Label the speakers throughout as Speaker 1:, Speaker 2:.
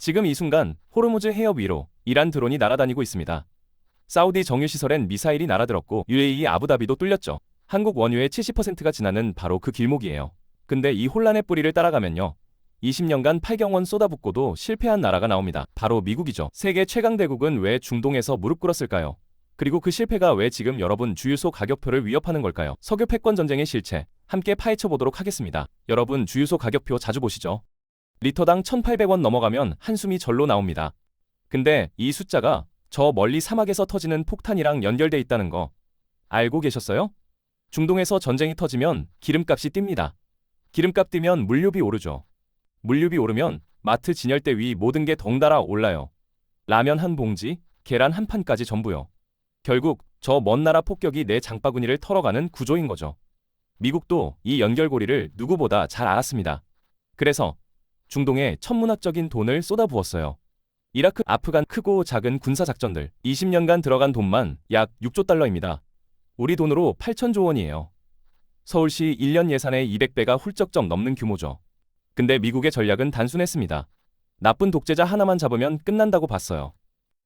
Speaker 1: 지금 이 순간 호르무즈 해협 위로 이란 드론이 날아다니고 있습니다. 사우디 정유시설엔 미사일이 날아들었고 UAE 아부다비도 뚫렸죠. 한국 원유의 70%가 지나는 바로 그 길목이에요. 근데 이 혼란의 뿌리를 따라가면요. 20년간 8경원 쏟아붓고도 실패한 나라가 나옵니다. 바로 미국이죠. 세계 최강 대국은 왜 중동에서 무릎 꿇었을까요? 그리고 그 실패가 왜 지금 여러분 주유소 가격표를 위협하는 걸까요? 석유 패권 전쟁의 실체, 함께 파헤쳐 보도록 하겠습니다. 여러분 주유소 가격표 자주 보시죠? 리터당 1,800원 넘어가면 한숨이 절로 나옵니다. 근데 이 숫자가 저 멀리 사막에서 터지는 폭탄이랑 연결돼 있다는 거 알고 계셨어요? 중동에서 전쟁이 터지면 기름값이 뜁니다. 기름값 뛰면 물류비 오르죠. 물류비 오르면 마트 진열대 위 모든 게 덩달아 올라요. 라면 한 봉지, 계란 한 판까지 전부요. 결국 저 먼 나라 폭격이 내 장바구니를 털어가는 구조인 거죠. 미국도 이 연결고리를 누구보다 잘 알았습니다. 그래서 중동에 천문학적인 돈을 쏟아부었어요. 이라크, 아프간 크고 작은 군사작전들 20년간 들어간 돈만 약 6조 달러입니다. 우리 돈으로 8천조 원이에요. 서울시 1년 예산의 200배가 훌쩍 넘는 규모죠. 근데 미국의 전략은 단순했습니다. 나쁜 독재자 하나만 잡으면 끝난다고 봤어요.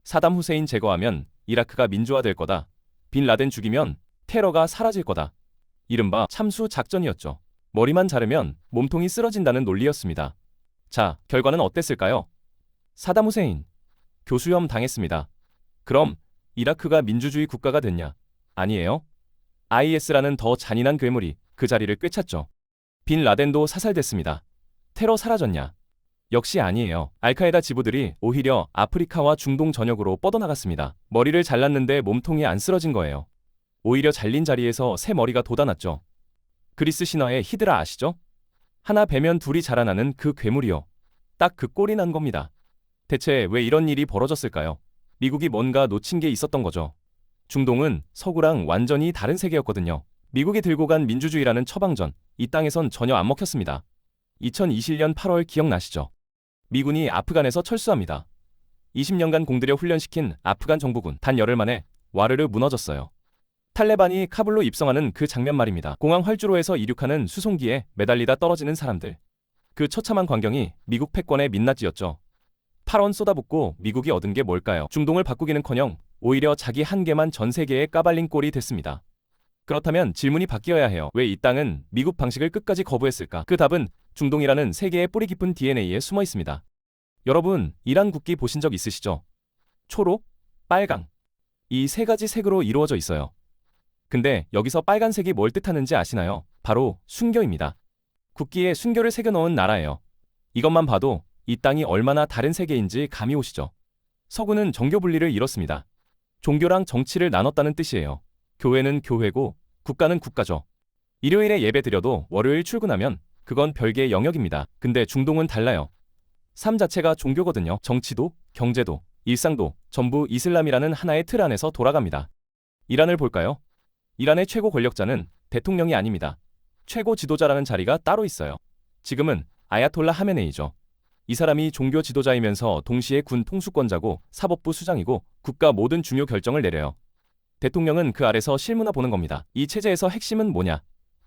Speaker 1: 사담 후세인 제거하면 이라크가 민주화될 거다. 빈 라덴 죽이면 테러가 사라질 거다. 이른바 참수 작전이었죠. 머리만 자르면 몸통이 쓰러진다는 논리였습니다. 자, 결과는 어땠을까요? 사담 후세인 교수염 당했습니다. 그럼 이라크가 민주주의 국가가 됐냐? 아니에요. IS라는 더 잔인한 괴물이 그 자리를 꿰찼죠. 빈 라덴도 사살됐습니다. 테러 사라졌냐? 역시 아니에요. 알카에다 지부들이 오히려 아프리카와 중동 전역으로 뻗어나갔습니다. 머리를 잘랐는데 몸통이 안 쓰러진 거예요. 오히려 잘린 자리에서 새 머리가 돋아났죠. 그리스 신화의 히드라 아시죠? 하나 베면 둘이 자라나는 그 괴물이요. 딱 그 꼴이 난 겁니다. 대체 왜 이런 일이 벌어졌을까요? 미국이 뭔가 놓친 게 있었던 거죠. 중동은 서구랑 완전히 다른 세계였거든요. 미국이 들고 간 민주주의라는 처방전, 이 땅에선 전혀 안 먹혔습니다. 2021년 8월 기억나시죠? 미군이 아프간에서 철수합니다. 20년간 공들여 훈련시킨 아프간 정부군 단 열흘 만에 와르르 무너졌어요. 탈레반이 카불로 입성하는 그 장면 말입니다. 공항 활주로에서 이륙하는 수송기에 매달리다 떨어지는 사람들. 그 처참한 광경이 미국 패권의 민낯이었죠. 8원 쏟아붓고 미국이 얻은 게 뭘까요? 중동을 바꾸기는커녕 오히려 자기 한계만 전 세계에 까발린 꼴이 됐습니다. 그렇다면 질문이 바뀌어야 해요. 왜 이 땅은 미국 방식을 끝까지 거부했을까? 그 답은 중동이라는 세계의 뿌리 깊은 DNA에 숨어 있습니다. 여러분, 이란 국기 보신 적 있으시죠? 초록, 빨강. 이 세 가지 색으로 이루어져 있어요. 근데 여기서 빨간색이 뭘 뜻하는지 아시나요? 바로 순교입니다. 국기에 순교를 새겨넣은 나라예요. 이것만 봐도 이 땅이 얼마나 다른 세계인지 감이 오시죠? 서구는 정교 분리를 이뤘습니다. 종교랑 정치를 나눴다는 뜻이에요. 교회는 교회고 국가는 국가죠. 일요일에 예배 드려도 월요일 출근하면 그건 별개의 영역입니다. 근데 중동은 달라요. 삶 자체가 종교거든요. 정치도, 경제도, 일상도 전부 이슬람이라는 하나의 틀 안에서 돌아갑니다. 이란을 볼까요? 이란의 최고 권력자는 대통령이 아닙니다. 최고 지도자라는 자리가 따로 있어요. 지금은 아야톨라 하메네이죠. 이 사람이 종교 지도자이면서 동시에 군 통수권자고 사법부 수장이고 국가 모든 중요 결정을 내려요. 대통령은 그 아래서 실무나 보는 겁니다. 이 체제에서 핵심은 뭐냐?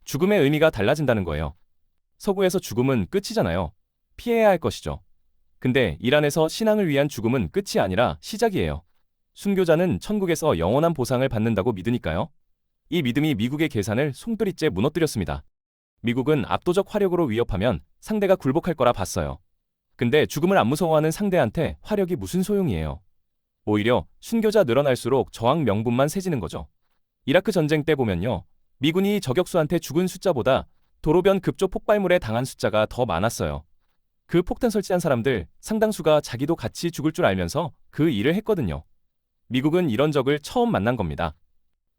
Speaker 1: 죽음의 의미가 달라진다는 거예요. 서구에서 죽음은 끝이잖아요. 피해야 할 것이죠. 근데 이란에서 신앙을 위한 죽음은 끝이 아니라 시작이에요. 순교자는 천국에서 영원한 보상을 받는다고 믿으니까요. 이 믿음이 미국의 계산을 송두리째 무너뜨렸습니다. 미국은 압도적 화력으로 위협하면 상대가 굴복할 거라 봤어요. 근데 죽음을 안 무서워하는 상대한테 화력이 무슨 소용이에요. 오히려 순교자 늘어날수록 저항 명분만 세지는 거죠. 이라크 전쟁 때 보면요. 미군이 저격수한테 죽은 숫자보다 도로변 급조 폭발물에 당한 숫자가 더 많았어요. 그 폭탄 설치한 사람들 상당수가 자기도 같이 죽을 줄 알면서 그 일을 했거든요. 미국은 이런 적을 처음 만난 겁니다.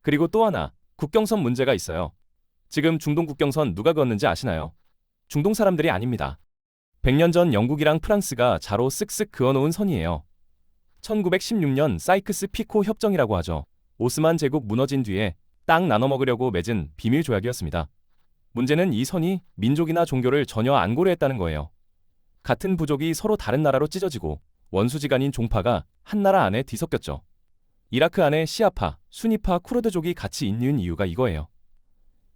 Speaker 1: 그리고 또 하나, 국경선 문제가 있어요. 지금 중동 국경선 누가 그었는지 아시나요? 중동 사람들이 아닙니다. 100년 전 영국이랑 프랑스가 자로 쓱쓱 그어놓은 선이에요. 1916년 사이크스-피코 협정이라고 하죠. 오스만 제국 무너진 뒤에 땅 나눠 먹으려고 맺은 비밀 조약이었습니다. 문제는 이 선이 민족이나 종교를 전혀 안 고려했다는 거예요. 같은 부족이 서로 다른 나라로 찢어지고 원수지간인 종파가 한 나라 안에 뒤섞였죠. 이라크 안에 시아파, 수니파, 쿠르드족이 같이 있는 이유가 이거예요.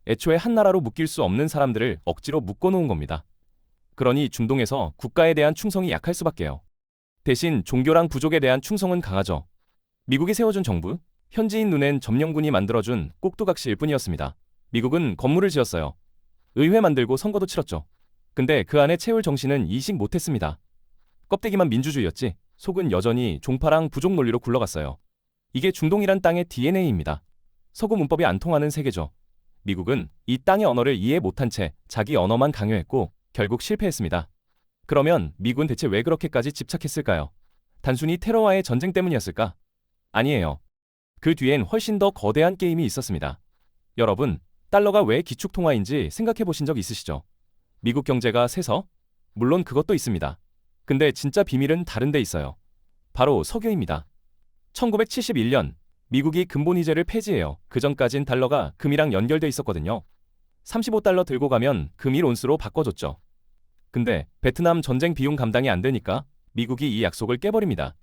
Speaker 1: 애초에 한 나라로 묶일 수 없는 사람들을 억지로 묶어놓은 겁니다. 그러니 중동에서 국가에 대한 충성이 약할 수밖에요. 대신 종교랑 부족에 대한 충성은 강하죠. 미국이 세워준 정부, 현지인 눈엔 점령군이 만들어준 꼭두각시일 뿐이었습니다. 미국은 건물을 지었어요. 의회 만들고 선거도 치렀죠. 근데 그 안에 채울 정신은 이식 못했습니다. 껍데기만 민주주의였지 속은 여전히 종파랑 부족 논리로 굴러갔어요. 이게 중동이란 땅의 DNA입니다. 서구 문법이 안 통하는 세계죠. 미국은 이 땅의 언어를 이해 못한 채 자기 언어만 강요했고 결국 실패했습니다. 그러면 미국은 대체 왜 그렇게까지 집착했을까요? 단순히 테러와의 전쟁 때문이었을까? 아니에요. 그 뒤엔 훨씬 더 거대한 게임이 있었습니다. 여러분, 달러가 왜 기축통화인지 생각해 보신 적 있으시죠? 미국 경제가 세서? 물론 그것도 있습니다. 근데 진짜 비밀은 다른 데 있어요. 바로 석유입니다. 1971년 미국이 근본 위제를 폐지해요. 그 전까진 달러가 금이랑 연결돼 있었거든요. 35달러 들고 가면 금일 온스로 바꿔줬죠. 근데 베트남 전쟁 비용 감당이 안 되니까 미국이 이 약속을 깨버립니다.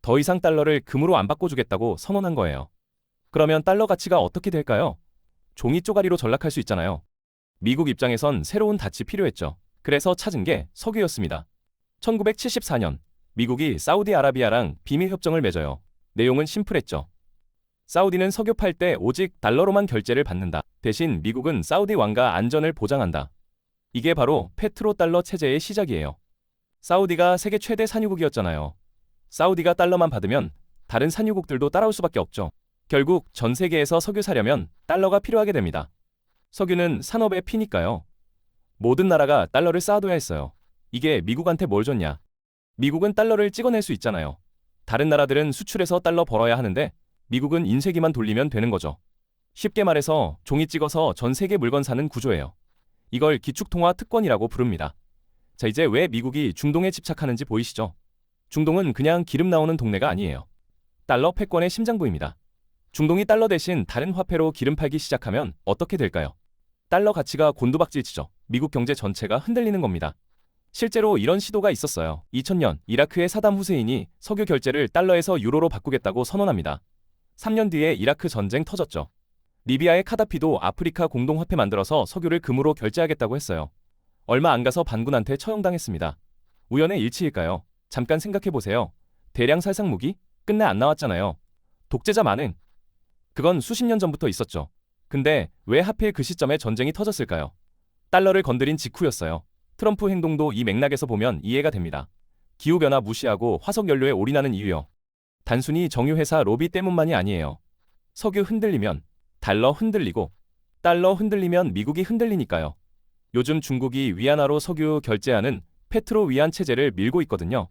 Speaker 1: 더 이상 달러를 금으로 안 바꿔주겠다고 선언한 거예요. 그러면 달러 가치가 어떻게 될까요? 종이 쪼가리로 전락할 수 있잖아요. 미국 입장에선 새로운 닻이 필요했죠. 그래서 찾은 게 석유였습니다. 1974년 미국이 사우디아라비아랑 비밀협정을 맺어요. 내용은 심플했죠. 사우디는 석유 팔 때 오직 달러로만 결제를 받는다. 대신 미국은 사우디 왕가 안전을 보장한다. 이게 바로 페트로달러 체제의 시작이에요. 사우디가 세계 최대 산유국이었잖아요. 사우디가 달러만 받으면 다른 산유국들도 따라올 수밖에 없죠. 결국 전 세계에서 석유 사려면 달러가 필요하게 됩니다. 석유는 산업의 피니까요. 모든 나라가 달러를 쌓아둬야 했어요. 이게 미국한테 뭘 줬냐? 미국은 달러를 찍어낼 수 있잖아요. 다른 나라들은 수출해서 달러 벌어야 하는데 미국은 인쇄기만 돌리면 되는 거죠. 쉽게 말해서 종이 찍어서 전 세계 물건 사는 구조예요. 이걸 기축통화 특권이라고 부릅니다. 자, 이제 왜 미국이 중동에 집착하는지 보이시죠? 중동은 그냥 기름 나오는 동네가 아니에요. 달러 패권의 심장부입니다. 중동이 달러 대신 다른 화폐로 기름 팔기 시작하면 어떻게 될까요? 달러 가치가 곤두박질치죠. 미국 경제 전체가 흔들리는 겁니다. 실제로 이런 시도가 있었어요. 2000년 이라크의 사담 후세인이 석유 결제를 달러에서 유로로 바꾸겠다고 선언합니다. 3년 뒤에 이라크 전쟁 터졌죠. 리비아의 카다피도 아프리카 공동화폐 만들어서 석유를 금으로 결제하겠다고 했어요. 얼마 안 가서 반군한테 처형당했습니다. 우연의 일치일까요? 잠깐 생각해보세요. 대량 살상 무기? 끝내 안 나왔잖아요. 독재자 만행? 그건 수십 년 전부터 있었죠. 근데 왜 하필 그 시점에 전쟁이 터졌을까요? 달러를 건드린 직후였어요. 트럼프 행동도 이 맥락에서 보면 이해가 됩니다. 기후변화 무시하고 화석연료에 올인하는 이유요. 단순히 정유회사 로비 때문만이 아니에요. 석유 흔들리면 달러 흔들리고 달러 흔들리면 미국이 흔들리니까요. 요즘 중국이 위안화로 석유 결제하는 페트로 위안 체제를 밀고 있거든요.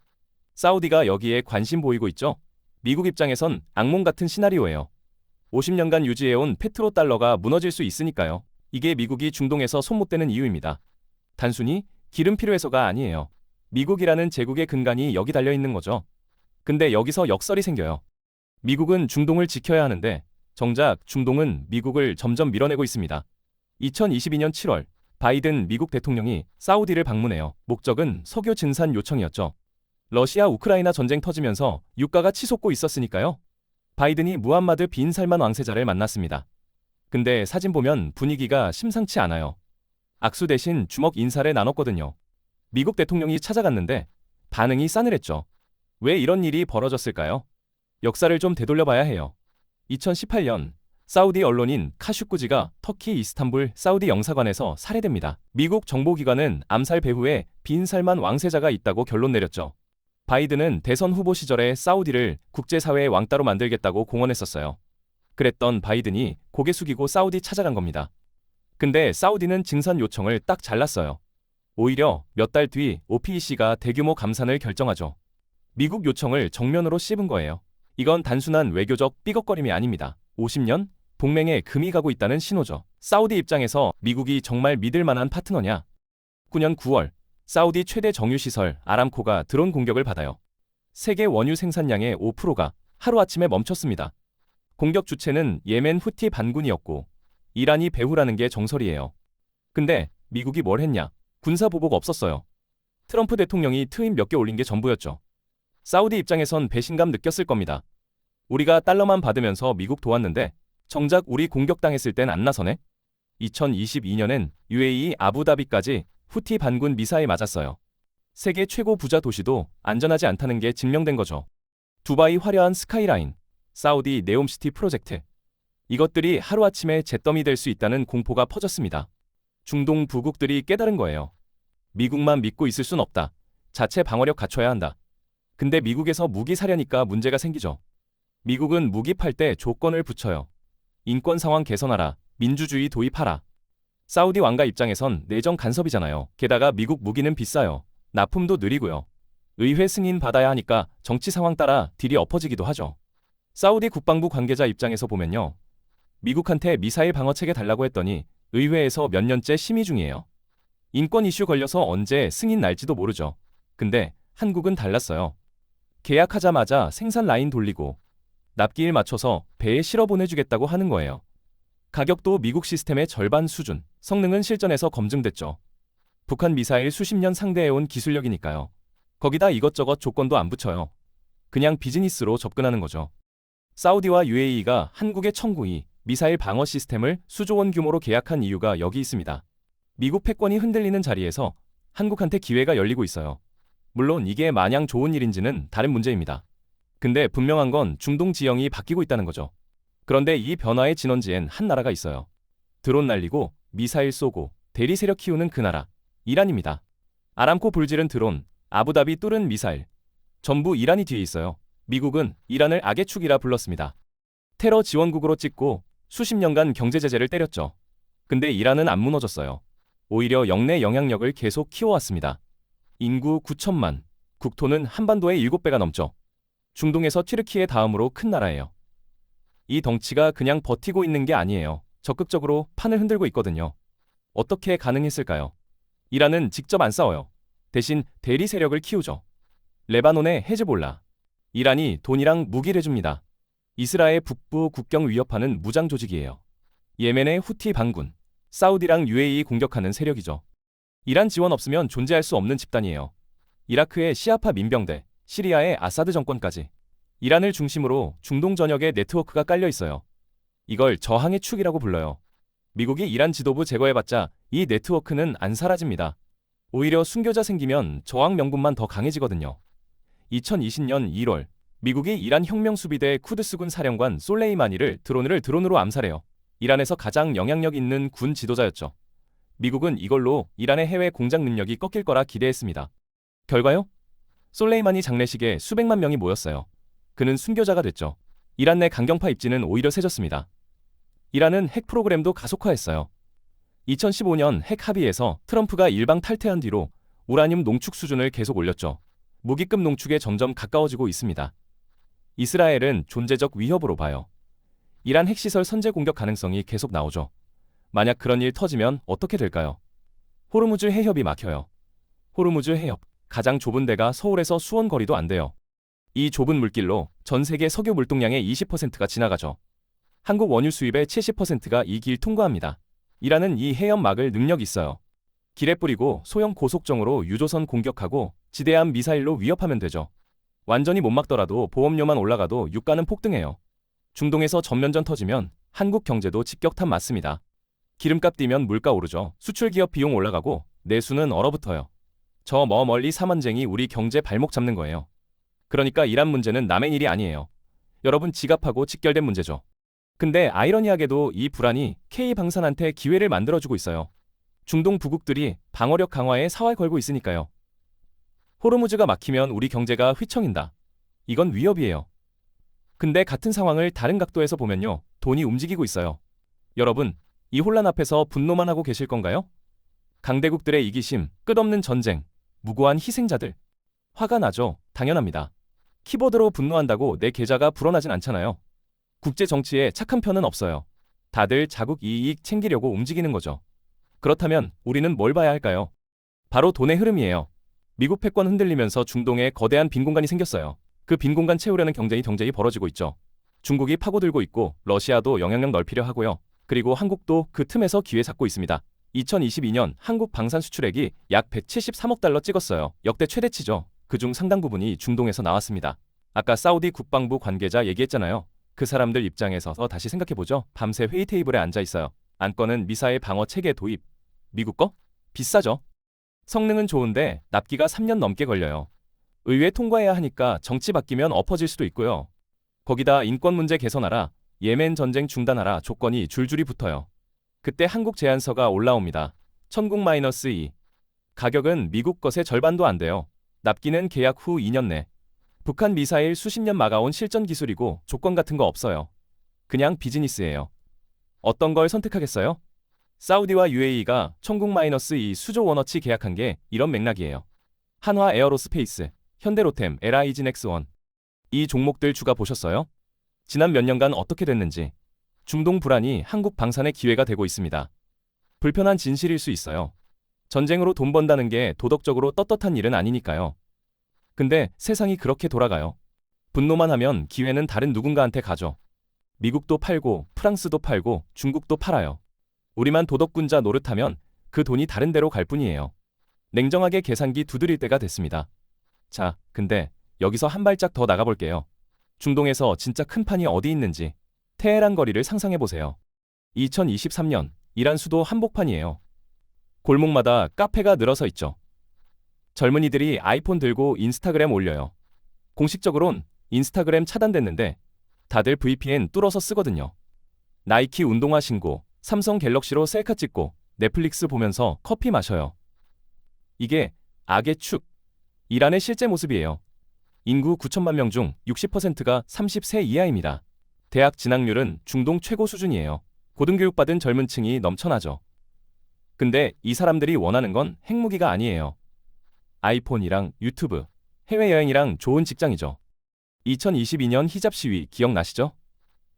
Speaker 1: 사우디가 여기에 관심 보이고 있죠. 미국 입장에선 악몽 같은 시나리오예요. 50년간 유지해온 페트로 달러가 무너질 수 있으니까요. 이게 미국이 중동에서 손 못 대는 이유입니다. 단순히 기름 필요해서가 아니에요. 미국이라는 제국의 근간이 여기 달려 있는 거죠. 근데 여기서 역설이 생겨요. 미국은 중동을 지켜야 하는데 정작 중동은 미국을 점점 밀어내고 있습니다. 2022년 7월 바이든 미국 대통령이 사우디를 방문해요. 목적은 석유 증산 요청이었죠. 러시아 우크라이나 전쟁 터지면서 유가가 치솟고 있었으니까요. 바이든이 무함마드 빈 살만 왕세자를 만났습니다. 근데 사진 보면 분위기가 심상치 않아요. 악수 대신 주먹 인사를 나눴거든요. 미국 대통령이 찾아갔는데 반응이 싸늘했죠. 왜 이런 일이 벌어졌을까요? 역사를 좀 되돌려봐야 해요. 2018년 사우디 언론인 카슈꾸지가 터키 이스탄불 사우디 영사관에서 살해됩니다. 미국 정보기관은 암살 배후에 빈 살만 왕세자가 있다고 결론 내렸죠. 바이든은 대선 후보 시절에 사우디를 국제사회의 왕따로 만들겠다고 공언했었어요. 그랬던 바이든이 고개 숙이고 사우디 찾아간 겁니다. 근데 사우디는 증산 요청을 딱 잘랐어요. 오히려 몇 달 뒤 OPEC가 대규모 감산을 결정하죠. 미국 요청을 정면으로 씹은 거예요. 이건 단순한 외교적 삐걱거림이 아닙니다. 50년? 동맹에 금이 가고 있다는 신호죠. 사우디 입장에서 미국이 정말 믿을 만한 파트너냐? 9년 9월 사우디 최대 정유시설 아람코가 드론 공격을 받아요. 세계 원유 생산량의 5%가 하루아침에 멈췄습니다. 공격 주체는 예멘 후티 반군이었고 이란이 배후라는 게 정설이에요. 근데 미국이 뭘 했냐? 군사보복 없었어요. 트럼프 대통령이 트윗 몇 개 올린 게 전부였죠. 사우디 입장에선 배신감 느꼈을 겁니다. 우리가 달러만 받으면서 미국 도왔는데 정작 우리 공격당했을 땐 안 나서네? 2022년엔 UAE 아부다비까지 후티 반군 미사일 맞았어요. 세계 최고 부자 도시도 안전하지 않다는 게 증명된 거죠. 두바이 화려한 스카이라인, 사우디 네옴시티 프로젝트. 이것들이 하루아침에 잿더미 될 수 있다는 공포가 퍼졌습니다. 중동 부국들이 깨달은 거예요. 미국만 믿고 있을 순 없다. 자체 방어력 갖춰야 한다. 근데 미국에서 무기 사려니까 문제가 생기죠. 미국은 무기 팔 때 조건을 붙여요. 인권 상황 개선하라. 민주주의 도입하라. 사우디 왕가 입장에선 내정 간섭이잖아요. 게다가 미국 무기는 비싸요. 납품도 느리고요. 의회 승인 받아야 하니까 정치 상황 따라 딜이 엎어지기도 하죠. 사우디 국방부 관계자 입장에서 보면요. 미국한테 미사일 방어 체계 달라고 했더니 의회에서 몇 년째 심의 중이에요. 인권 이슈 걸려서 언제 승인 날지도 모르죠. 근데 한국은 달랐어요. 계약하자마자 생산 라인 돌리고 납기일 맞춰서 배에 실어 보내주겠다고 하는 거예요. 가격도 미국 시스템의 절반 수준, 성능은 실전에서 검증됐죠. 북한 미사일 수십 년 상대해온 기술력이니까요. 거기다 이것저것 조건도 안 붙여요. 그냥 비즈니스로 접근하는 거죠. 사우디와 UAE가 한국의 청구이 미사일 방어 시스템을 수조 원 규모로 계약한 이유가 여기 있습니다. 미국 패권이 흔들리는 자리에서 한국한테 기회가 열리고 있어요. 물론 이게 마냥 좋은 일인지는 다른 문제입니다. 근데 분명한 건 중동 지형이 바뀌고 있다는 거죠. 그런데 이 변화의 진원지엔 한 나라가 있어요. 드론 날리고 미사일 쏘고 대리 세력 키우는 그 나라, 이란입니다. 아람코 불지른 드론, 아부다비 뚫은 미사일, 전부 이란이 뒤에 있어요. 미국은 이란을 악의 축이라 불렀습니다. 테러 지원국으로 찍고 수십 년간 경제 제재를 때렸죠. 근데 이란은 안 무너졌어요. 오히려 영내 영향력을 계속 키워왔습니다. 인구 9천만, 국토는 한반도의 7배가 넘죠. 중동에서 튀르키예 다음으로 큰 나라예요. 이 덩치가 그냥 버티고 있는 게 아니에요. 적극적으로 판을 흔들고 있거든요. 어떻게 가능했을까요? 이란은 직접 안 싸워요. 대신 대리 세력을 키우죠. 레바논의 헤즈볼라. 이란이 돈이랑 무기를 줍니다. 이스라엘 북부 국경 위협하는 무장 조직이에요. 예멘의 후티 반군. 사우디랑 UAE 공격하는 세력이죠. 이란 지원 없으면 존재할 수 없는 집단이에요. 이라크의 시아파 민병대, 시리아의 아사드 정권까지. 이란을 중심으로 중동 전역에 네트워크가 깔려 있어요. 이걸 저항의 축이라고 불러요. 미국이 이란 지도부 제거해봤자 이 네트워크는 안 사라집니다. 오히려 순교자 생기면 저항 명분만 더 강해지거든요. 2020년 1월 미국이 이란 혁명수비대 쿠드스군 사령관 솔레이마니를 드론으로 암살해요. 이란에서 가장 영향력 있는 군 지도자였죠. 미국은 이걸로 이란의 해외 공작 능력이 꺾일 거라 기대했습니다. 결과요? 솔레이마니 장례식에 수백만 명이 모였어요. 그는 순교자가 됐죠. 이란 내 강경파 입지는 오히려 세졌습니다. 이란은 핵 프로그램도 가속화했어요. 2015년 핵 합의에서 트럼프가 일방 탈퇴한 뒤로 우라늄 농축 수준을 계속 올렸죠. 무기급 농축에 점점 가까워지고 있습니다. 이스라엘은 존재적 위협으로 봐요. 이란 핵시설 선제 공격 가능성이 계속 나오죠. 만약 그런 일 터지면 어떻게 될까요? 호르무즈 해협이 막혀요. 호르무즈 해협, 가장 좁은 데가 서울에서 수원 거리도 안 돼요. 이 좁은 물길로 전 세계 석유 물동량의 20%가 지나가죠. 한국 원유 수입의 70%가 이 길 통과합니다. 이란은 이 해협 막을 능력 있어요. 길에 뿌리고 소형 고속정으로 유조선 공격하고 지대함 미사일로 위협하면 되죠. 완전히 못 막더라도 보험료만 올라가도 유가는 폭등해요. 중동에서 전면전 터지면 한국 경제도 직격탄 맞습니다. 기름값 뛰면 물가 오르죠. 수출 기업 비용 올라가고 내수는 얼어붙어요. 저 멀리 사만쟁이 우리 경제 발목 잡는 거예요. 그러니까 이란 문제는 남의 일이 아니에요. 여러분 지갑하고 직결된 문제죠. 근데 아이러니하게도 이 불안이 K방산한테 기회를 만들어주고 있어요. 중동 부국들이 방어력 강화에 사활 걸고 있으니까요. 호르무즈가 막히면 우리 경제가 휘청인다. 이건 위협이에요. 근데 같은 상황을 다른 각도에서 보면요. 돈이 움직이고 있어요. 여러분, 이 혼란 앞에서 분노만 하고 계실 건가요? 강대국들의 이기심, 끝없는 전쟁, 무고한 희생자들. 화가 나죠. 당연합니다. 키보드로 분노한다고 내 계좌가 불어나진 않잖아요. 국제 정치에 착한 편은 없어요. 다들 자국 이익 챙기려고 움직이는 거죠. 그렇다면 우리는 뭘 봐야 할까요? 바로 돈의 흐름이에요. 미국 패권 흔들리면서 중동에 거대한 빈 공간이 생겼어요. 그 빈 공간 채우려는 경쟁이 벌어지고 있죠. 중국이 파고들고 있고 러시아도 영향력 넓히려 하고요. 그리고 한국도 그 틈에서 기회 잡고 있습니다. 2022년 한국 방산 수출액이 약 173억 달러 찍었어요. 역대 최대치죠. 그중 상당 부분이 중동에서 나왔습니다. 아까 사우디 국방부 관계자 얘기했잖아요. 그 사람들 입장에서 다시 생각해보죠. 밤새 회의 테이블에 앉아 있어요. 안건은 미사일 방어 체계 도입. 미국 거? 비싸죠. 성능은 좋은데 납기가 3년 넘게 걸려요. 의회 통과해야 하니까 정치 바뀌면 엎어질 수도 있고요. 거기다 인권 문제 개선하라, 예멘 전쟁 중단하라 조건이 줄줄이 붙어요. 그때 한국 제안서가 올라옵니다. 천국-2. 가격은 미국 것의 절반도 안 돼요. 납기는 계약 후 2년 내. 북한 미사일 수십 년 막아온 실전 기술이고 조건 같은 거 없어요. 그냥 비즈니스예요. 어떤 걸 선택하겠어요? 사우디와 UAE가 천국-2 수조 원어치 계약한 게 이런 맥락이에요. 한화 에어로스페이스, 현대로템, LIG 넥스원. 이 종목들 주가 보셨어요? 지난 몇 년간 어떻게 됐는지. 중동 불안이 한국 방산의 기회가 되고 있습니다. 불편한 진실일 수 있어요. 전쟁으로 돈 번다는 게 도덕적으로 떳떳한 일은 아니니까요. 근데 세상이 그렇게 돌아가요. 분노만 하면 기회는 다른 누군가한테 가죠. 미국도 팔고 프랑스도 팔고 중국도 팔아요. 우리만 도덕군자 노릇하면 그 돈이 다른 데로 갈 뿐이에요. 냉정하게 계산기 두드릴 때가 됐습니다. 자, 근데 여기서 한 발짝 더 나가볼게요. 중동에서 진짜 큰 판이 어디 있는지 테헤란 거리를 상상해보세요. 2023년 이란 수도 한복판이에요. 골목마다 카페가 늘어서 있죠. 젊은이들이 아이폰 들고 인스타그램 올려요. 공식적으론 인스타그램 차단됐는데 다들 VPN 뚫어서 쓰거든요. 나이키 운동화 신고, 삼성 갤럭시로 셀카 찍고 넷플릭스 보면서 커피 마셔요. 이게 악의 축, 이란의 실제 모습이에요. 인구 9천만 명 중 60%가 30세 이하입니다. 대학 진학률은 중동 최고 수준이에요. 고등교육받은 젊은 층이 넘쳐나죠. 근데 이 사람들이 원하는 건 핵무기가 아니에요. 아이폰이랑 유튜브, 해외여행이랑 좋은 직장이죠. 2022년 히잡 시위 기억나시죠?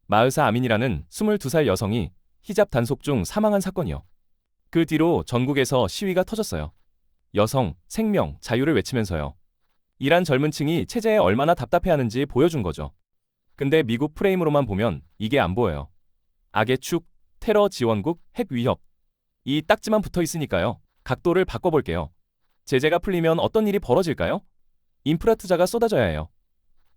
Speaker 1: 마흐사 아민이라는 22살 여성이 히잡 단속 중 사망한 사건이요. 그 뒤로 전국에서 시위가 터졌어요. 여성, 생명, 자유를 외치면서요. 이란 젊은 층이 체제에 얼마나 답답해하는지 보여준 거죠. 근데 미국 프레임으로만 보면 이게 안 보여요. 악의 축, 테러 지원국, 핵 위협. 이 딱지만 붙어 있으니까요. 각도를 바꿔볼게요. 제재가 풀리면 어떤 일이 벌어질까요? 인프라 투자가 쏟아져야 해요.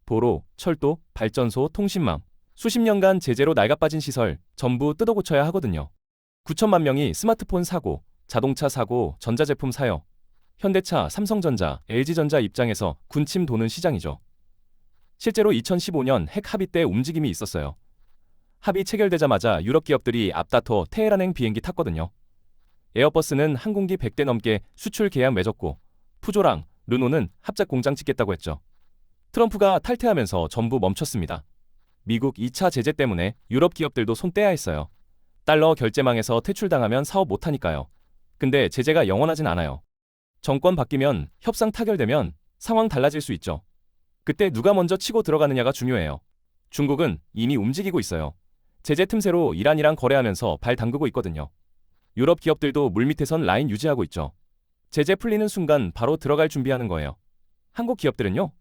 Speaker 1: 도로, 철도, 발전소, 통신망. 수십 년간 제재로 낡아빠진 시설 전부 뜯어고쳐야 하거든요. 9천만 명이 스마트폰 사고, 자동차 사고, 전자제품 사요. 현대차, 삼성전자, LG전자 입장에서 군침 도는 시장이죠. 실제로 2015년 핵 합의 때 움직임이 있었어요. 합의 체결되자마자 유럽 기업들이 앞다퉈 테헤란행 비행기 탔거든요. 에어버스는 항공기 100대 넘게 수출 계약 맺었고 푸조랑 르노는 합작 공장 짓겠다고 했죠. 트럼프가 탈퇴하면서 전부 멈췄습니다. 미국 2차 제재 때문에 유럽 기업들도 손 떼야 했어요. 달러 결제망에서 퇴출당하면 사업 못하니까요. 근데 제재가 영원하진 않아요. 정권 바뀌면 협상 타결되면 상황 달라질 수 있죠. 그때 누가 먼저 치고 들어가느냐가 중요해요. 중국은 이미 움직이고 있어요. 제재 틈새로 이란이랑 거래하면서 발 담그고 있거든요. 유럽 기업들도 물밑에선 라인 유지하고 있죠. 제재 풀리는 순간 바로 들어갈 준비하는 거예요. 한국 기업들은요?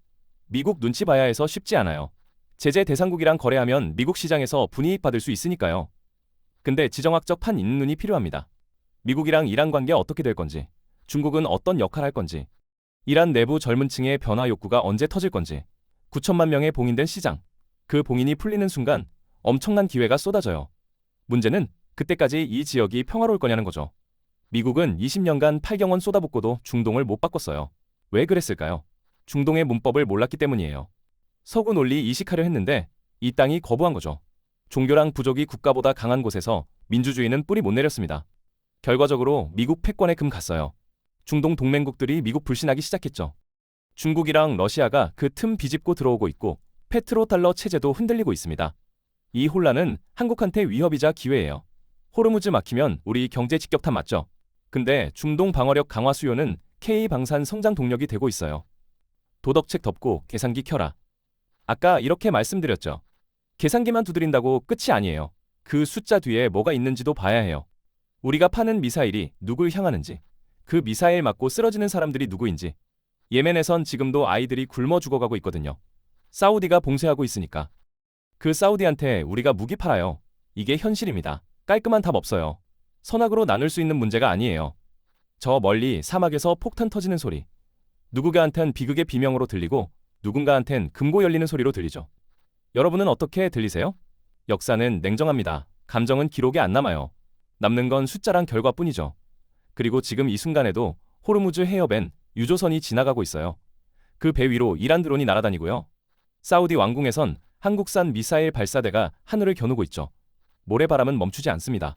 Speaker 1: 미국 눈치 봐야 해서 쉽지 않아요. 제재 대상국이랑 거래하면 미국 시장에서 분이익 받을 수 있으니까요. 근데 지정학적 판 있는 눈이 필요합니다. 미국이랑 이란 관계 어떻게 될 건지, 중국은 어떤 역할을 할 건지, 이란 내부 젊은 층의 변화 욕구가 언제 터질 건지, 9천만 명의 봉인된 시장, 그 봉인이 풀리는 순간 엄청난 기회가 쏟아져요. 문제는 그때까지 이 지역이 평화로울 거냐는 거죠. 미국은 20년간 8경원 쏟아붓고도 중동을 못 바꿨어요. 왜 그랬을까요? 중동의 문법을 몰랐기 때문이에요. 서구 논리 이식하려 했는데 이 땅이 거부한 거죠. 종교랑 부족이 국가보다 강한 곳에서 민주주의는 뿌리 못 내렸습니다. 결과적으로 미국 패권에 금 갔어요. 중동 동맹국들이 미국 불신하기 시작했죠. 중국이랑 러시아가 그 틈 비집고 들어오고 있고 페트로달러 체제도 흔들리고 있습니다. 이 혼란은 한국한테 위협이자 기회예요. 호르무즈 막히면 우리 경제 직격탄 맞죠? 근데 중동 방어력 강화 수요는 K방산 성장 동력이 되고 있어요. 도덕책 덮고 계산기 켜라. 아까 이렇게 말씀드렸죠. 계산기만 두드린다고 끝이 아니에요. 그 숫자 뒤에 뭐가 있는지도 봐야 해요. 우리가 파는 미사일이 누굴 향하는지, 그 미사일 맞고 쓰러지는 사람들이 누구인지. 예멘에선 지금도 아이들이 굶어 죽어가고 있거든요. 사우디가 봉쇄하고 있으니까. 그 사우디한테 우리가 무기 팔아요. 이게 현실입니다. 깔끔한 답 없어요. 선악으로 나눌 수 있는 문제가 아니에요. 저 멀리 사막에서 폭탄 터지는 소리. 누구가한텐 비극의 비명으로 들리고 누군가한텐 금고 열리는 소리로 들리죠. 여러분은 어떻게 들리세요? 역사는 냉정합니다. 감정은 기록에 안 남아요. 남는 건 숫자랑 결과뿐이죠. 그리고 지금 이 순간에도 호르무즈 해협엔 유조선이 지나가고 있어요. 그 배 위로 이란 드론이 날아다니고요. 사우디 왕궁에선 한국산 미사일 발사대가 하늘을 겨누고 있죠. 모래바람은 멈추지 않습니다.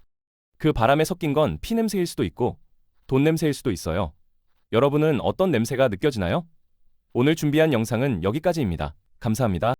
Speaker 1: 그 바람에 섞인 건 피냄새일 수도 있고 돈 냄새일 수도 있어요. 여러분은 어떤 냄새가 느껴지나요? 오늘 준비한 영상은 여기까지입니다. 감사합니다.